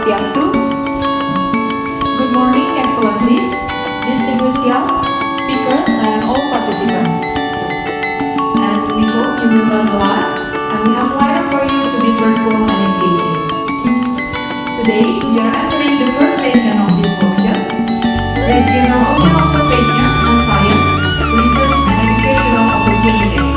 Swastiastu. Good morning, Excellencies, distinguished guests, speakers, and all participants. And we hope you will learn a lot, and we have lined up for you to be fruitful and engaging. Today, we are entering the first session of this workshop, Regional Ocean Observations and Science, Research and Educational Opportunities.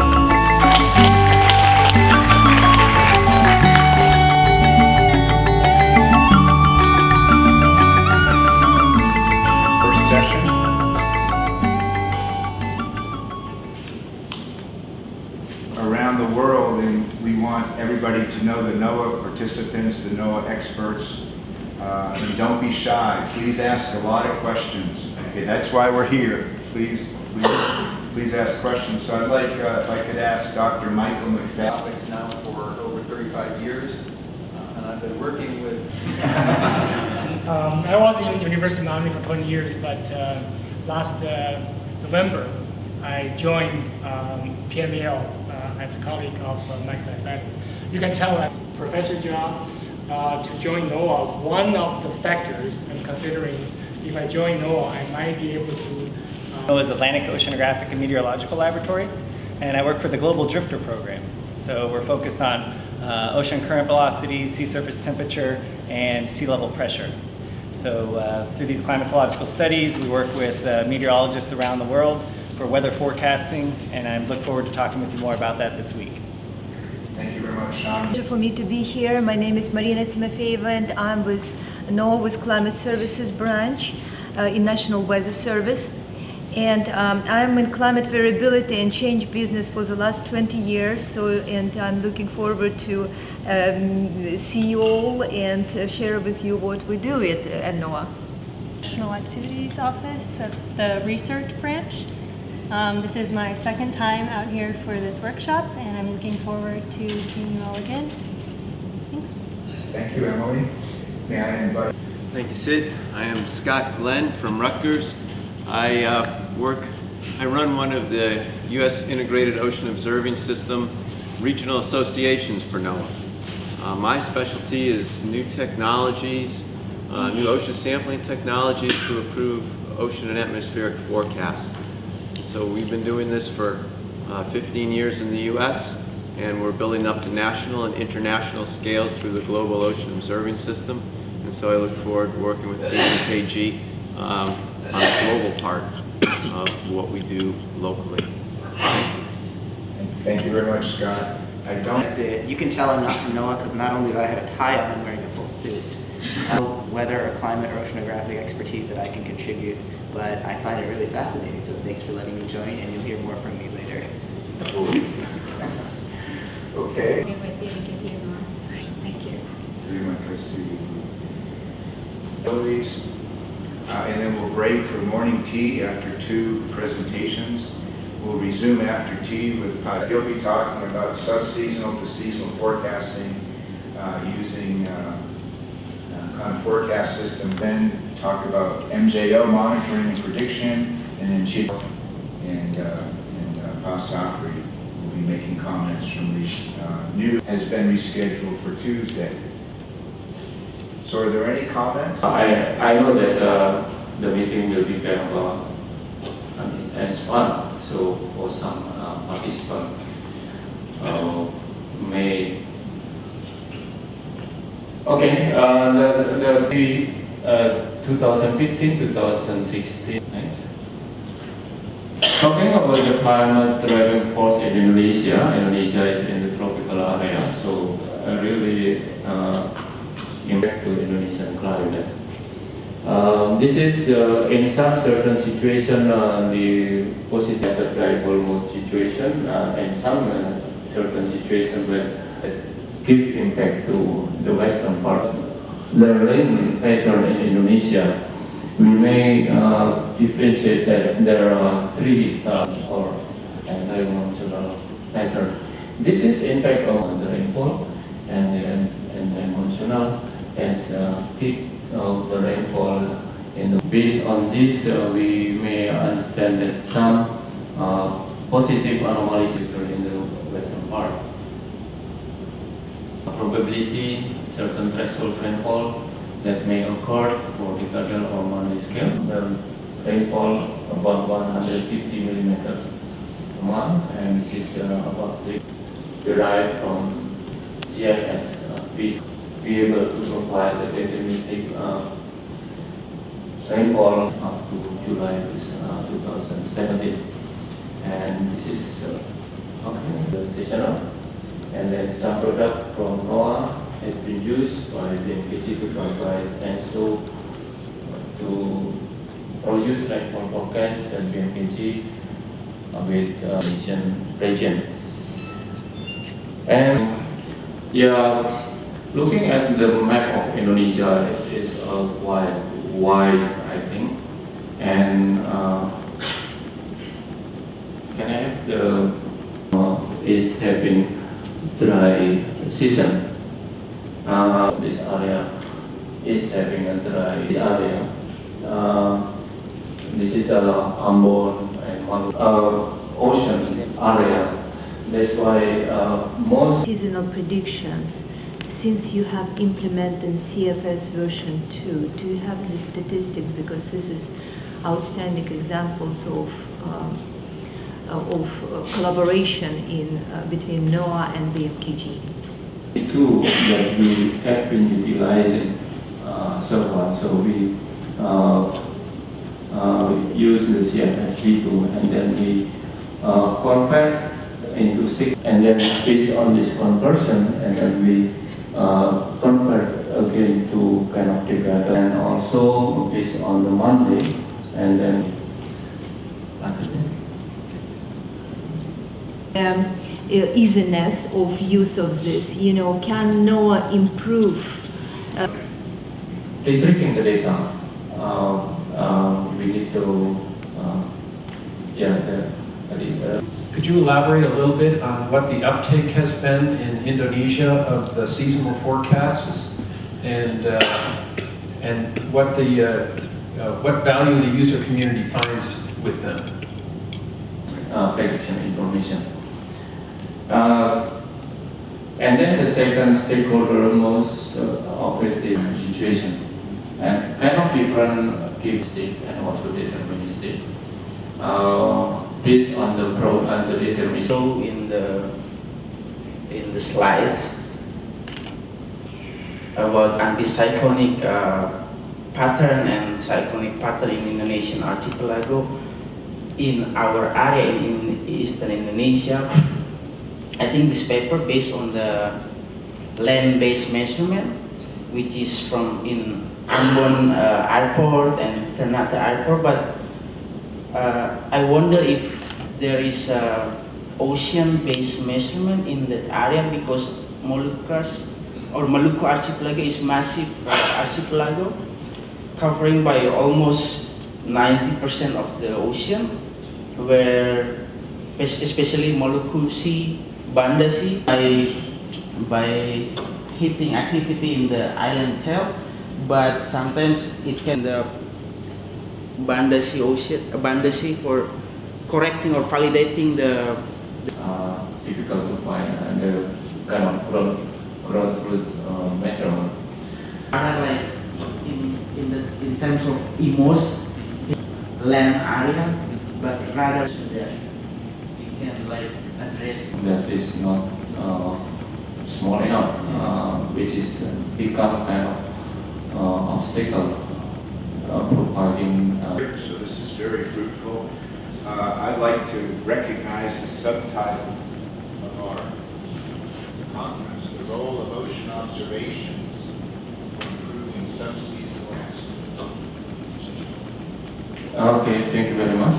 Session. Around the world, and we want everybody to know the NOAA participants, the NOAA experts, and don't be shy. Please ask a lot of questions. Okay, that's why we're here. Please ask questions. So I'd like, if I could ask Dr. Michael McFadden. Topics now for over 35 years, and I've been working with. I was in University of Miami for 20 years, but last November I joined PML as a colleague of Mike McFadden. You can tell that Professor John to join NOAA, one of the factors I'm considering is if I join NOAA, I might be able to. NOAA's Atlantic Oceanographic and Meteorological Laboratory, and I work for the Global Drifter Program. So we're focused on ocean current velocity, sea surface temperature, and sea level pressure. So through these climatological studies, we work with meteorologists around the world for weather forecasting, and I look forward to talking with you more about that this week. Thank you very much, Sean. Pleasure for me to be here. My name is Marina Timofeeva, and I'm with NOAA with Climate Services branch in National Weather Service. And I'm in climate variability and change business for the last 20 years. And I'm looking forward to see you all and share with you what we do at NOAA. National Activities Office of the Research Branch. This is my second time out here for this workshop, and I'm looking forward to seeing you all again. Thanks. Thank you, Emily. May I invite? Thank you, Sid. I am Scott Glenn from Rutgers. I run one of the U.S. Integrated Ocean Observing System regional associations for NOAA. My specialty is new technologies, new ocean sampling technologies to improve ocean and atmospheric forecasts. So we've been doing this for 15 years in the U.S., and we're building up to national and international scales through the Global Ocean Observing System. And so I look forward to working with BMKG on the global part of what we do locally. Thank you very much, Scott. You can tell I'm not from NOAA because not only do I have a tie on, I'm wearing a full suit. Weather or climate or oceanographic expertise that I can contribute, but I find it really fascinating, so thanks for letting me join, and you'll hear more from me later. Okay. Thank you. Very much. Let's see. And then we'll break for morning tea after 2 presentations. We'll resume after tea with he'll be talking about subseasonal to seasonal forecasting using kind of forecast system. Then talk about MJO monitoring and prediction, and then Chief and Pa Safri will be making comments from the new has been rescheduled for Tuesday. So are there any comments? I know that the meeting will be kind of an intense one. So for some participants may. Okay, the 2015-2016. Next. Talking about the climate driving force in Indonesia. Indonesia is in the tropical area, so really impact to Indonesian climate. This is in some certain situation the positive as a variable mode situation, and some certain situation where give impact to the western part. The rain pattern in Indonesia, we may differentiate that there are 3 types or anti-monsoonal pattern. This is impact on the rainfall and the anti-monsoonal as peak of the rainfall. Based on this, we may understand that some positive anomalies occur in the western part. Probability, certain threshold rainfall, that may occur for decadal or monthly scale. The rainfall about 150 millimeters a month, and this is about derived from CFS. We be able to provide the deterministic rainfall up to July 2017, and this is the seasonal. And then some product from NOAA has been used by BMKG to provide and to produce rainfall forecast and BMKG with region. And yeah, looking at the map of Indonesia, it is quite wide, I think. And can I have the is having dry season. This area is having a dry area. This is Ambon and ocean area. That's why most Seasonal predictions. Since you have implemented CFS version 2, do you have the statistics? Because this is outstanding examples of collaboration between NOAA and BMKG. The tool that we have been utilizing so far, so we use the CFS tool, and then we convert into 6, and then based on this conversion, and then we convert again to kind of decadal, and also based on the monthly, and then Easiness of use of this, can NOAA improve? retrieving the data. We need to, Could you elaborate a little bit on what the uptake has been in Indonesia of the seasonal forecasts, and what value the user community finds with them? Prediction information. And then the second stakeholder most operative situation, and kind of different stick and also deterministic. Based on the pro and the deterministic. So in the slides about anticyclonic pattern and cyclonic pattern in Indonesian archipelago, in our area in eastern Indonesia, I think this paper based on the land-based measurement, which is from in Ambon airport and Ternate airport, but I wonder if there is a ocean-based measurement in that area, because Moluccas or Maluku archipelago is massive archipelago covering by almost 90% of the ocean, where especially Maluku Sea, Banda Sea, by hitting activity in the island itself, but sometimes it can the Banda Sea ocean, Banda Sea for correcting or validating the difficult to find and the kind of growth root measurement. like in terms of EMOS land area, but rather so that we can like address That is not small enough, which is become kind of obstacle providing. So this is very fruitful. I'd like to recognize the subtitle of our conference, The Role of Ocean Observations for Improving Subseasonal Accidents. Okay, thank you very much.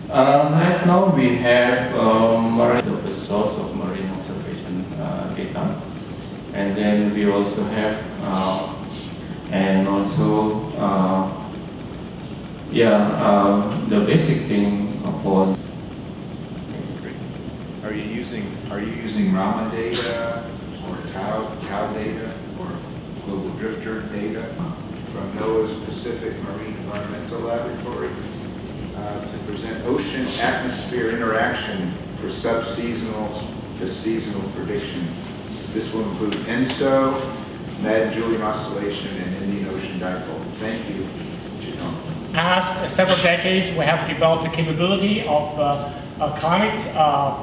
Right now we have the source of marine observation data, and then we also have and also the basic thing for. Are you using Rama data or TAO data or global drifter data from NOAA's Pacific Marine Environmental Laboratory to present ocean atmosphere interaction for subseasonal to seasonal prediction? This will include ENSO, Mad-Julian Oscillation, and Indian Ocean Dipole. Thank you, Jidong. Past several decades, we have developed the capability of climate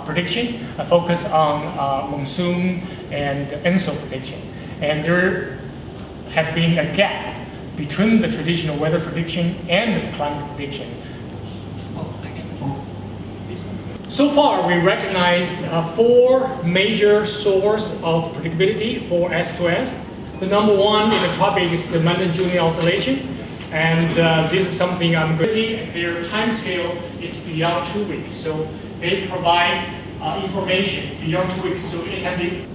prediction, a focus on monsoon and ENSO prediction. And there has been a gap between the traditional weather prediction and the climate prediction. So far, we recognized 4 major sources of predictability for S2S. The number one in the tropic is the Mad-Julian Oscillation. And this is something I'm going to. Their time scale is beyond 2 weeks. So they provide information beyond 2 weeks. So it can be.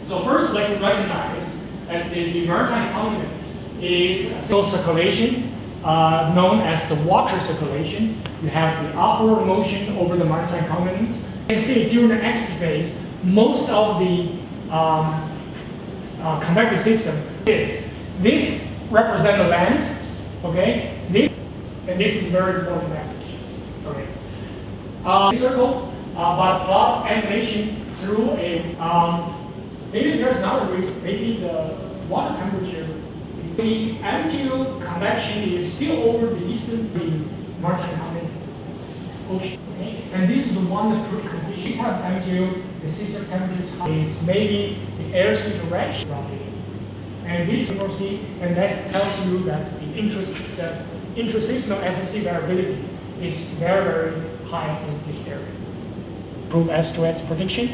So first, let me recognize that the maritime continent is circulation, known as the water circulation. You have the upward motion over the maritime continent. You can see during the active phase, most of the convective system is. This represents the land, okay? And this is a very important message, okay? Circle, but a lot of animation through a, maybe there's another reason, maybe the water temperature. The axial convection is still over the eastern maritime continent ocean, okay? And this is the one that precondition. This part of axial, the system temperature is maybe the air's interaction roughly. And this you will see, and that tells you that the intraseasonal SST variability is very, very high in this area. Improve S2S prediction,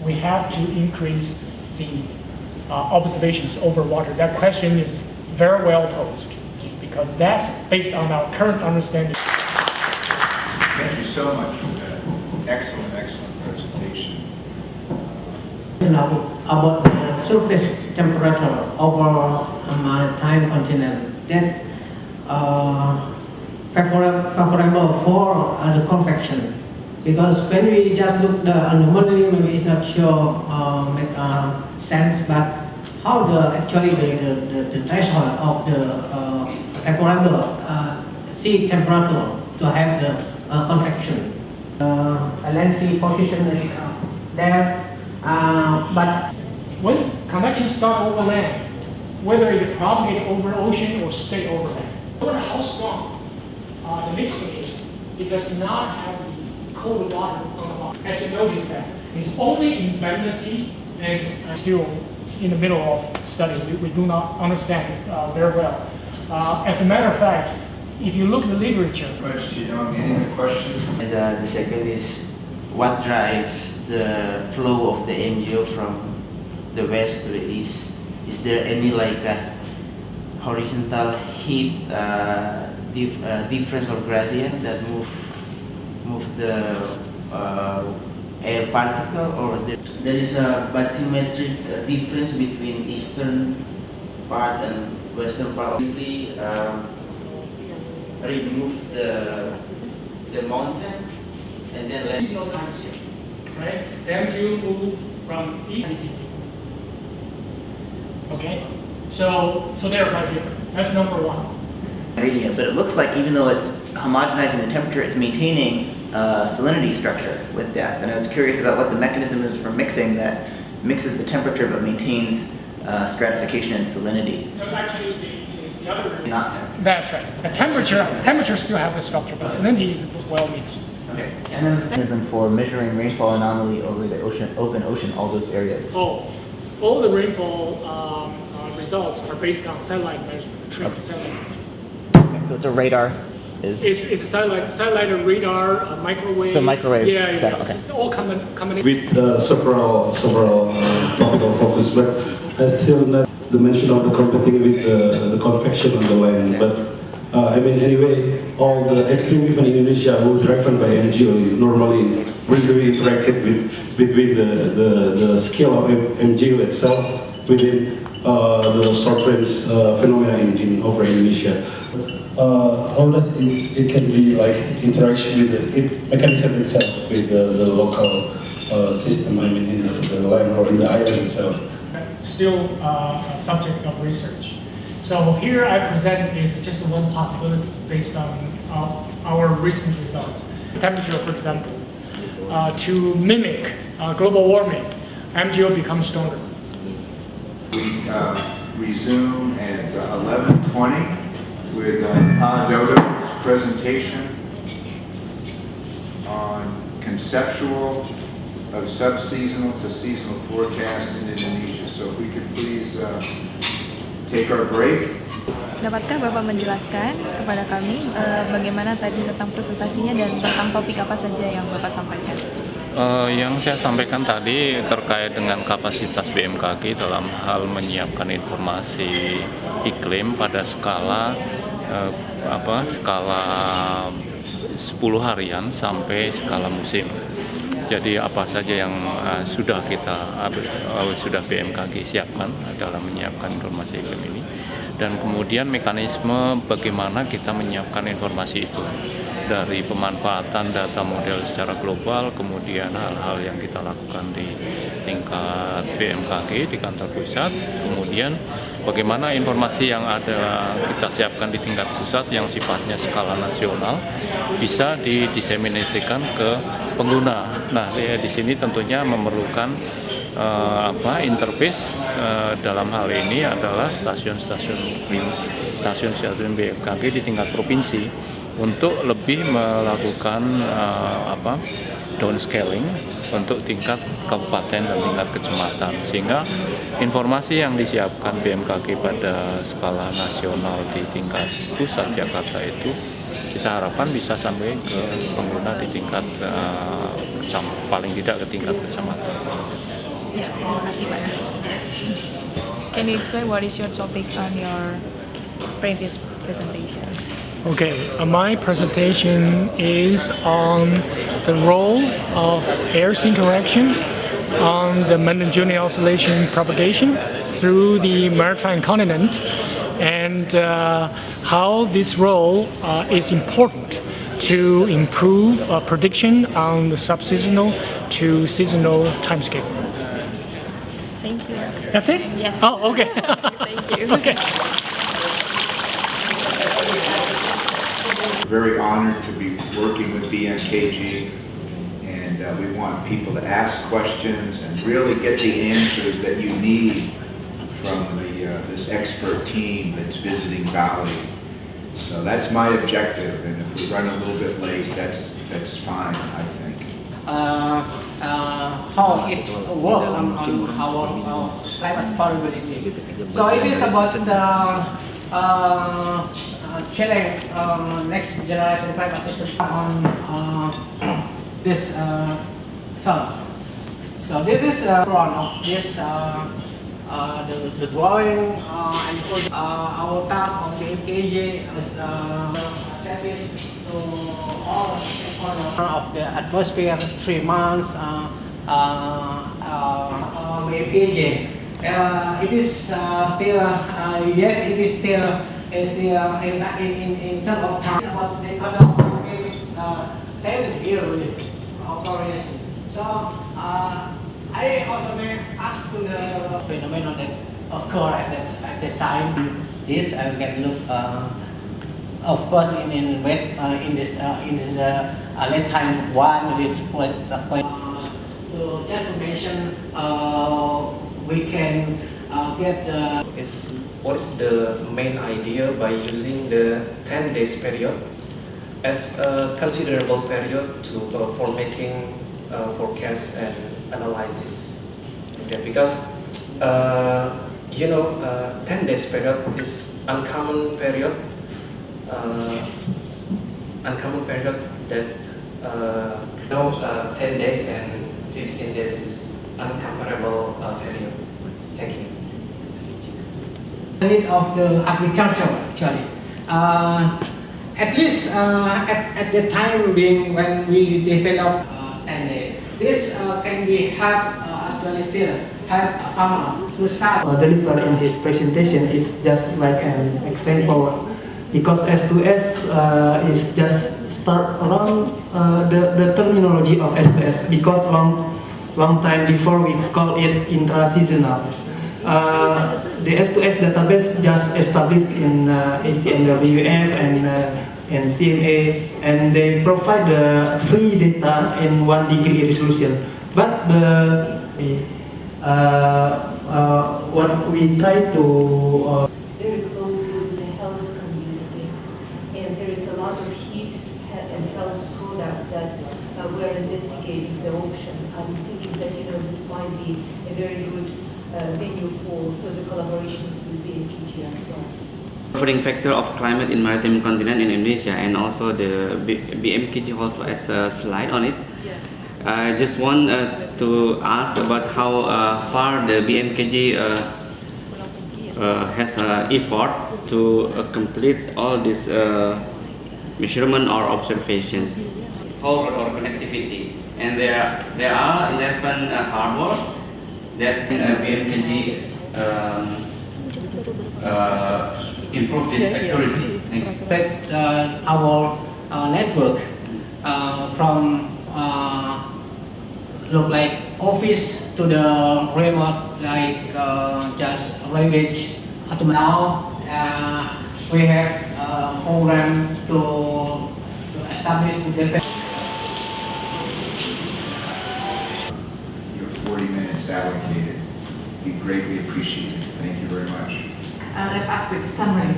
we have to increase the observations over water. That question is very well posed because that's based on our current understanding. Thank you so much for that. Excellent, excellent presentation. About the surface temperature over a maritime continent that favorable for the convection, because when we just look the anomaly, maybe it's not sure make sense, but how the threshold of the favorable sea temperature to have the convection. Land sea position is there, but once convection starts over land, whether it propagates over ocean or stay over land, no matter how strong the mixture is, it does not have the cold water on the bottom. As you notice that it's only in Banda Sea and still in the middle of study. We do not understand it very well. As a matter of fact, if you look at the literature. Any questions? And the second is, what drives the flow of the NGO from the west to the east? Is there any horizontal heat difference or gradient that move the air particle, or there is a bathymetric difference between eastern part and western part? Simply remove the mountain and then let no time scale, right? Then you move from east. Okay, so they're quite different. That's number one. Reading it, but it looks like even though it's homogenizing the temperature, it's maintaining salinity structure with depth. And I was curious about what the mechanism is for mixing that mixes the temperature but maintains stratification and salinity. No, actually, the other. Not. That's right. The temperature still have the structure, but salinity is well mixed. Okay. And then the mechanism for measuring rainfall anomaly over the open ocean, all those areas. Oh, all the rainfall results are based on satellite measurement, satellite measurement. So it's a radar. It's a satellite radar, microwave. So microwave. Yeah. Okay. It's all combination. With several topical focus, but I still not the mention of the competing with the convection on the land. But I mean, anyway, all the extreme event in Indonesia who driven by NGO is normally really interacted with the scale of NGO itself within the short range phenomena in over Indonesia. How does it can be like interaction with the mechanism itself with the local system? I mean, in the land or in the island itself. Still a subject of research. So here I present is just one possibility based on our recent results. Temperature, for example, to mimic global warming, MGO becomes stronger. We resume at 11:20 with Dodo's presentation on conceptual of subseasonal to seasonal forecast in Indonesia. So if we could please take our break. Dapatkah Bapak menjelaskan kepada kami bagaimana tadi tentang presentasinya dan tentang topik apa saja yang Bapak sampaikan? Yang saya sampaikan tadi terkait dengan kapasitas BMKG dalam hal menyiapkan informasi iklim pada skala skala 10 harian sampai skala musim. Jadi apa saja yang sudah BMKG siapkan dalam menyiapkan informasi iklim ini, dan kemudian mekanisme bagaimana kita menyiapkan informasi itu dari pemanfaatan data model secara global, kemudian hal-hal yang kita lakukan di tingkat BMKG di kantor pusat, kemudian bagaimana informasi yang ada kita siapkan di tingkat pusat yang sifatnya skala nasional bisa didiseminasikan ke pengguna. Nah, di sini tentunya memerlukan interface dalam hal ini adalah stasiun-stasiun BMKG di tingkat provinsi untuk lebih melakukan downscaling untuk tingkat kabupaten dan tingkat kecamatan, sehingga informasi yang disiapkan BMKG pada skala nasional di tingkat pusat Jakarta itu kita harapkan bisa sampai ke pengguna di tingkat paling tidak ke tingkat kecamatan. Ya, terima kasih Pak. Can you explain what is your topic on your previous presentation? Okay, my presentation is on the role of Earth's interaction on the Mandan-Juni oscillation propagation through the maritime continent, and how this role is important to improve prediction on the subseasonal to seasonal timescale. Thank you. That's it? Yes. Oh, okay. Thank you. Okay. Very honored to be working with BMKG, and we want people to ask questions and really get the answers that you need from this expert team that's visiting Bali. So that's my objective, and if we run a little bit late, that's fine, I think. How it's work on our climate variability. So it is about the challenge next generation climate system on this term. So this is front of this the drawing and our task on BMKG is service to all stakeholders of the atmosphere 3 months BMKG. It is still yes, it is still in terms of time about the economy 10 years operation. So I also may ask to the phenomenon that occur at that time. This I can look, of course, in wet in the late time one is quite. So just to mention, we can get the. What's the main idea by using the 10 days period as a considerable period for making forecasts and analysis? Okay, because 10 days period is uncommon period that 10 days and 15 days is uncomparable period. Thank you. Need of the agriculture actually. At least at the time being when we develop 10 days, this can be help actually still help a farmer to start. Deliver in his presentation is just like an example, because S2S is just start around the terminology of S2S, because long time before we call it intra-seasonal. The S2S database just established in ACNWF and CMA, and they provide the free data in 1 degree resolution. But what we try to very closely with the health community, and there is a lot of heat and health products that we are investigating the option. I'm thinking that this might be a very good venue for further collaborations with BMKG as well. Governing factor of climate in maritime continent in Indonesia, and also the BMKG also has a slide on it. I just want to ask about how far the BMKG has effort to complete all this measurement or observation, toll or connectivity. And there are 11 harbors that BMKG improve this accuracy. Thank you. Our network from look like office to the remote, like just language. Now we have a program to establish the Your 40 minutes allocated. We greatly appreciate it. Thank you very much. I'll wrap up with summary.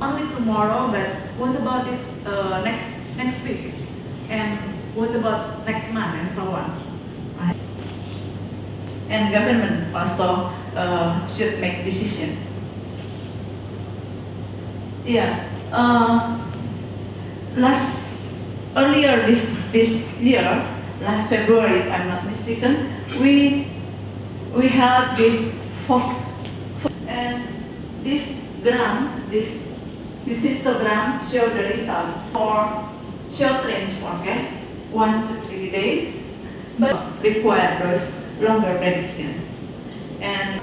Only tomorrow, but what about it next week? And what about next month and so on? Right? And government also should make decision. Yeah. Earlier this year, last February, if I'm not mistaken, we had this and this histogram showed the result for short range forecast 1 to 3 days, but require those longer prediction. And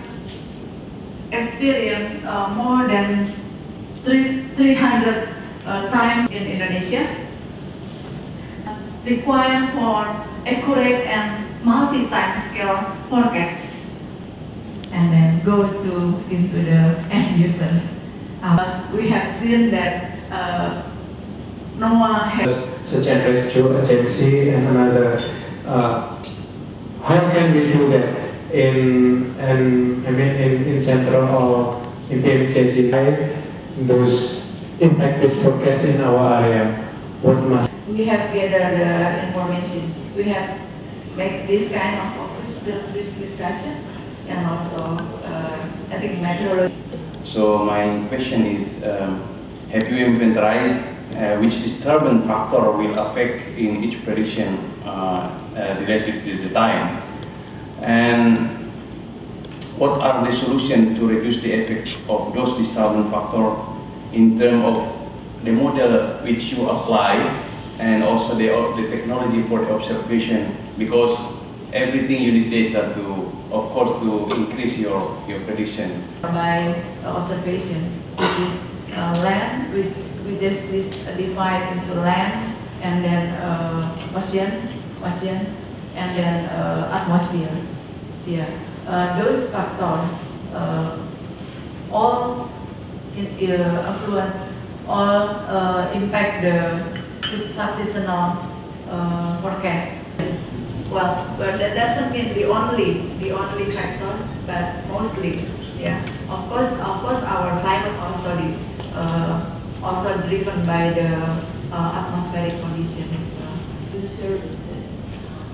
experience more than 300 times in Indonesia, require for accurate and multi-time scale forecast, and then go into the end users. We have seen that NOAA has such as rescue agency and another. How can we do that in central or in BMKG? Those impact-based forecast in our area. What must we have gathered the information. We have made this kind of focus discussion, and also I think meteorology. So my question is, have you inventorized which disturbance factor will affect in each prediction related to the time? And what are the solutions to reduce the effect of those disturbance factors in terms of the model which you apply, and also the technology for the observation, because everything you need data to, of course, to increase your prediction. By observation, which is land, which we just divide into land, and then ocean, and then atmosphere. Yeah, those factors all influence, all impact the subseasonal forecast. Well, but that doesn't mean the only factor, but mostly, yeah. Of course, our climate also driven by the atmospheric condition as well. The services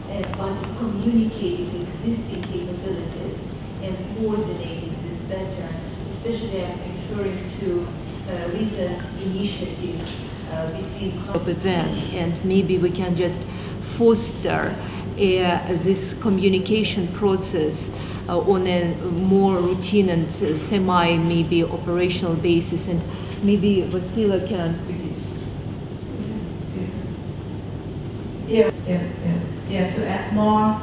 and on communicating existing capabilities and coordinating this better, especially I'm referring to recent initiative between event, and maybe we can just foster this communication process on a more routine and maybe operational basis, and maybe Vasila can. Yeah. To add more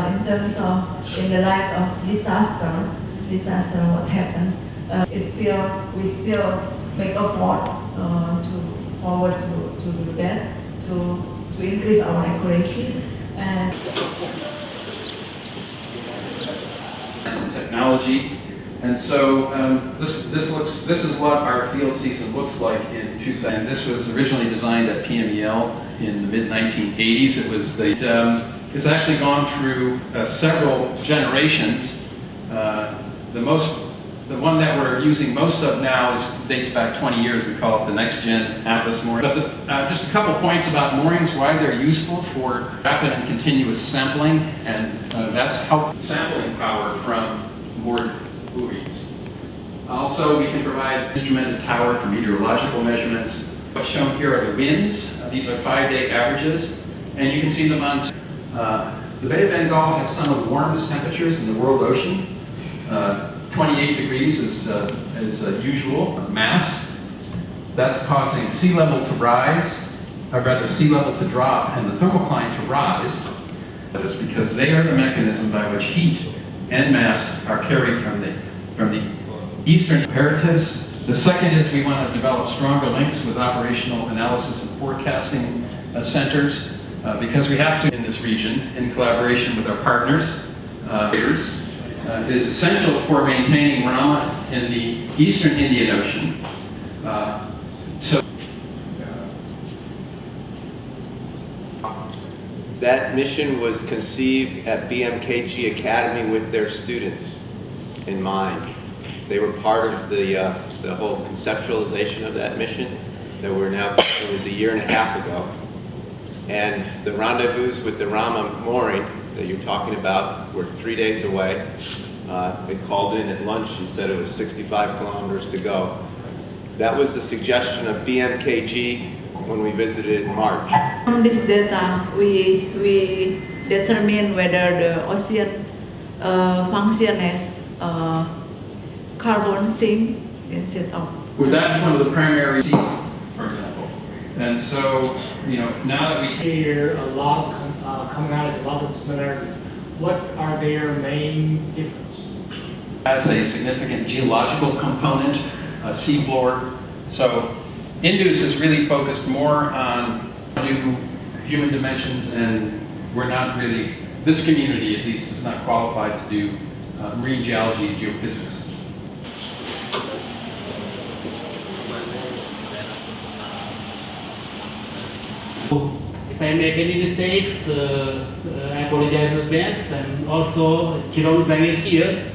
in terms of in the light of disaster, what happened? We still make effort to forward to do that, to increase our accuracy and technology. And so this is what our field season looks like in 2000. And this was originally designed at PMEL in the mid-1980s. It's actually gone through several generations The one that we're using most of now dates back 20 years. We call it the Next Gen Atlas mooring. But just a couple points about moorings, why they're useful for rapid and continuous sampling, and that's helpful sampling power from moored buoys. Also, we can provide instrumented tower for meteorological measurements. What's shown here are the winds. These are 5-day averages, and you can see them on. The Bay of Bengal has some of the warmest temperatures in the world ocean. 28 degrees is usual mass. That's causing sea level to rise, or rather sea level to drop, and the thermocline to rise. That is because they are the mechanism by which heat and mass are carried from the eastern imperatives. The second is we want to develop stronger links with operational analysis and forecasting centers because we have to in this region in collaboration with our partners. It is essential for maintaining Rama in the eastern Indian Ocean. That mission was conceived at BMKG Academy with their students in mind. They were part of the whole conceptualization of that mission that it was a year and a half ago. And the rendezvous with the Rama mooring that you're talking about were 3 days away. They called in at lunch and said it was 65 kilometers to go. That was the suggestion of BMKG when we visited in March. From this data, we determine whether the ocean function as carbon sink instead of. Well, that's one of the primary seasons, for example. And so, now that we hear a lot coming out of a lot of similarities, what are their main differences? Has a significant geological component, seafloor. So Indus is really focused more on human dimensions, and we're not really, this community at least is not qualified to do marine geology and geophysics. If I make any mistakes, I apologize in advance, and also Jerome is here,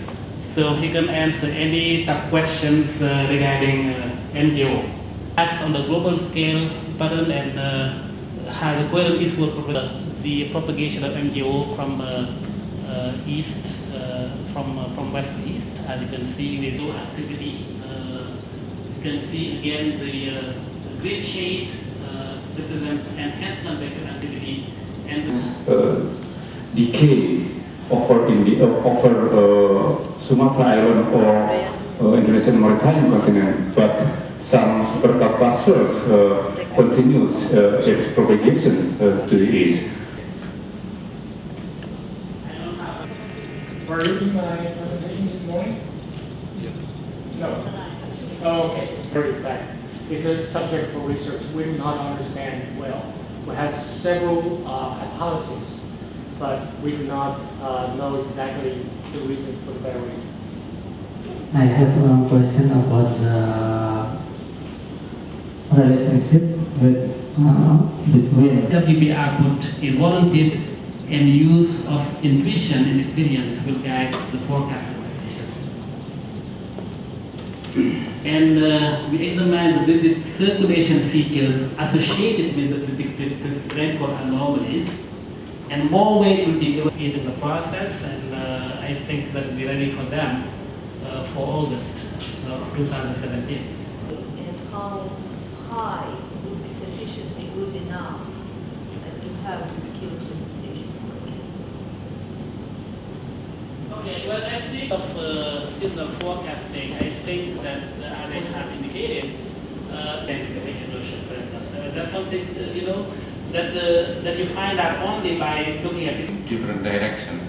so he can answer any tough questions regarding NGO. Acts on the global scale pattern and how the current is the propagation of NGO from east, from west to east. As you can see, with no activity. You can see again the green shade represent enhancement vector activity and decay over Sumatra Island or Indonesian maritime continent, but some supercloud clusters continues its propagation to the east. Were you reading my presentation this morning? No. Oh, okay. Very fact. It's a subject for research. We do not understand well. We have several hypotheses, but we do not know exactly the reason for the variation. I have a question about the relationship between WBR put a warranted and use of intuition and experience will guide the forecast. And we examine the circulation features associated with the predicted rainfall anomalies, and more weight will be allocated in the process, and I think that we'll be ready for them for August 2017. And how high would be sufficiently good enough to have the skilled precipitation forecast? Okay, well, I think of seasonal forecasting, I think that as I have indicated, that's something that you find out only by looking at it. Different direction.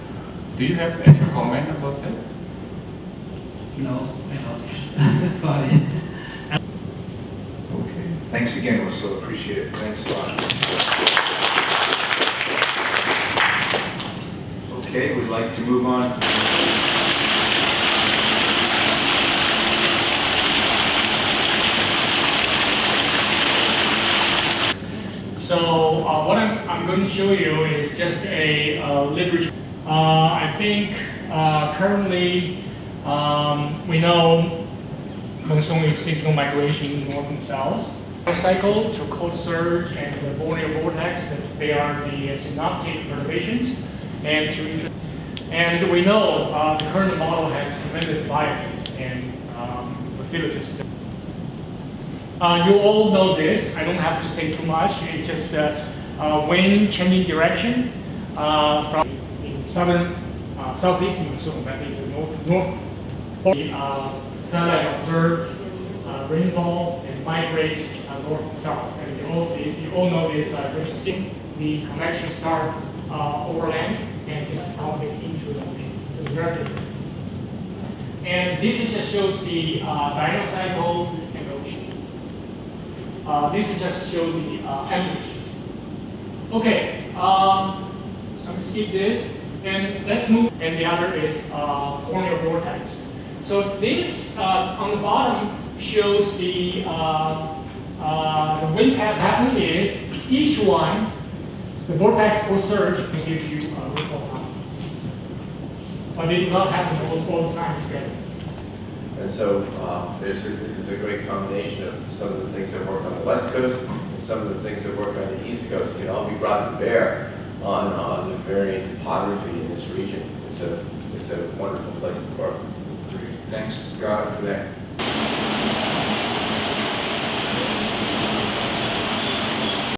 Do you have any comment about that? No, I don't. Sorry. Okay. Thanks again. We'll so appreciate it. Thanks a lot. Okay, we'd like to move on. So what I'm going to show you is just a literature. I think currently we know monsoon is seasonal migration north and south. Cycle to cold surge and the Borneo vortex, that they are the synoptic perturbations, and we know the current model has tremendous biases and facilities. You all know this. I don't have to say too much. It's just wind changing direction from southern southeast monsoon, that is north. Satellite observed rainfall and migrate north and south. And you all know this interesting. The convection start overland and just propagate into the ocean. So very different. And this just shows the diurnal cycle and the ocean. This just shows the amplitude. Okay, I'm going to skip this. And let's move. And the other is Borneo vortex. So this on the bottom shows the wind pattern is each one, the vortex or surge will give you a rainfall amount. But they do not happen all the time together. And so this is a great combination of some of the things that work on the West Coast and some of the things that work on the East Coast can all be brought to bear on the varying topography in this region. It's a wonderful place to work. Thanks, Scott, for that